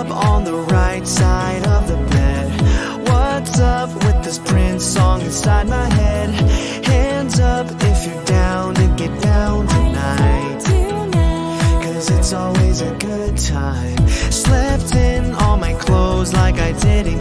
up on the right side of the bed. What's up with this Prince song inside my head? Hands up if you're down to get down tonight, 'cause it's always a good time. Slept in all my clothes like I didn't